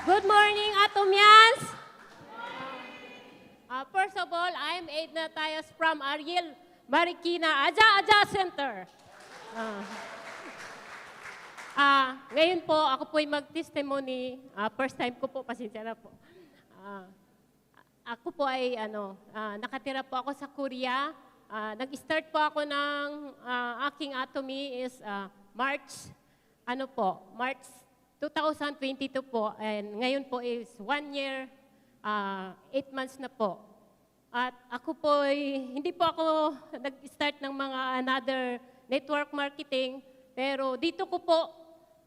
Good morning, Atomians! First of all, I'm Edna Tayas from Ariel Marikina Aja Aja Center. Ngayon po, ako po ay mag-testimony. First time ko po, pasensya na po. Ako po ay, nakatira po ako sa Korea. Nag-start po ako ng aking Atomy is March 2022 po. And ngayon po is 1 year, 8 months na po. At ako po ay, hindi po ako nag-start ng mga another network marketing. Pero dito ko po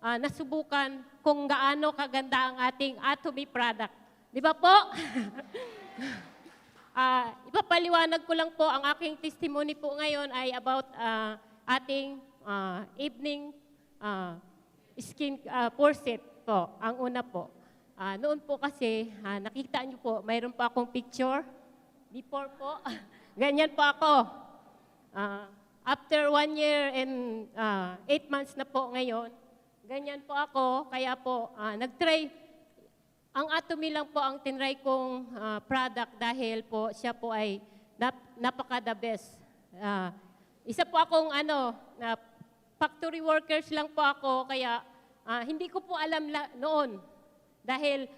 nasubukan kung gaano kaganda ang ating Atomy product. Di ba po? Ipapaliwanag ko lang po ang aking testimony po ngayon ay about ating evening skin portrait po, ang una po. Noon po kasi, nakita niyo po, mayroon pa akong picture. Before po, ganyan po ako. After 1 year and 8 months na po ngayon, ganyan po ako. Kaya po, nag-try. Ang Atomy lang po ang tinry kong product dahil po siya po ay napaka-the best. Isa po akong factory workers lang po ako, kaya hindi ko po alam noon. Dahil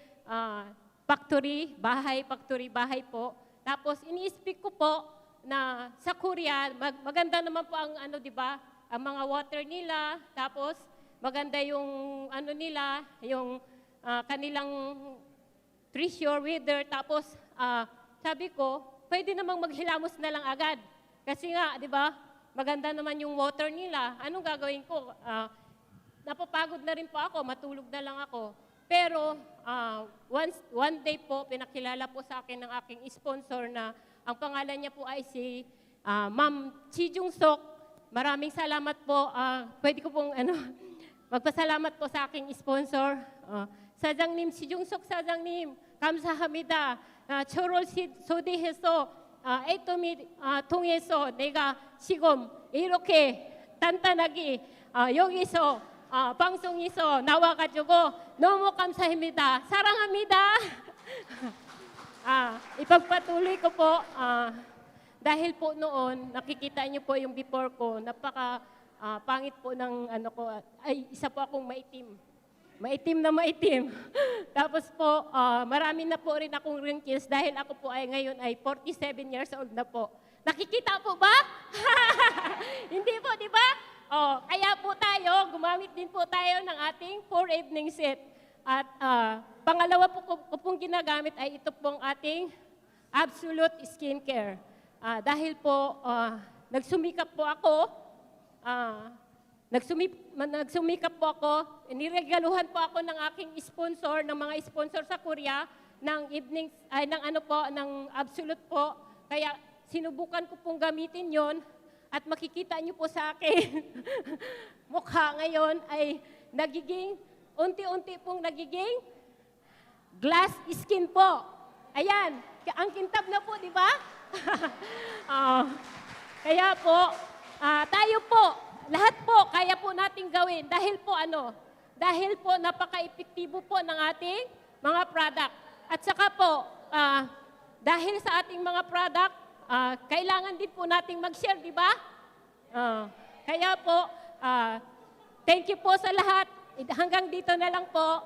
factory, bahay po. Tapos ini-speak ko po na sa Korea, maganda naman po ang di ba? Ang mga water nila, tapos maganda yung nila, yung kanilang treasure weather. Tapos sabi ko, pwede namang maghilamos na lang agad. Kasi nga, di ba? Maganda naman yung water nila. Anong gagawin ko? Napapagod na rin po ako, matulog na lang ako. Pero one day po, pinakilala po sa akin ng aking sponsor na ang pangalan niya po ay si Ma'am Chi Jung Sok. Maraming salamat po. Pwede ko pong magpasalamat po sa aking sponsor. 사장님, 시중석 사장님, 감사합니다. 저를 소개해서 애토미 통해서 내가 지금 이렇게 단단하게 여기서 방송에서 나와가지고 너무 감사합니다. 사랑합니다. Ipagpatuloy ko po, dahil po noon, nakikita niyo po yung before ko, napaka pangit po ng isa po akong maitim. Maitim na maitim. Tapos po, marami na po rin akong wrinkles dahil ako po ay ngayon ay 47 years old na po. Nakikita po ba? Hindi po, di ba? Kaya po tayo, gumamit din po tayo ng ating 4 evening set. At pangalawa po ko pong ginagamit ay ito pong ating Absolute Skincare. Dahil po, nagsumikap po ako, Nagsumikap po ako, niregaluhan po ako ng aking sponsor, ng mga sponsor sa Korea, ng evening, ng Absolute po. Kaya sinubukan ko pong gamitin yon at makikita niyo po sa akin, mukha ngayon ay unti-unti pong nagiging glass skin po. Ayan, ang kintab na po, di ba? Kaya po, tayo po, lahat po, kaya po nating gawin dahil po napaka-epektibo po ng ating mga product. At saka po, dahil sa ating mga product, kailangan din po nating mag-share, di ba? Kaya po, thank you po sa lahat. Hanggang dito na lang po.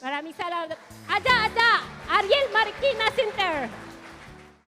Maraming salamat. Aja, aja!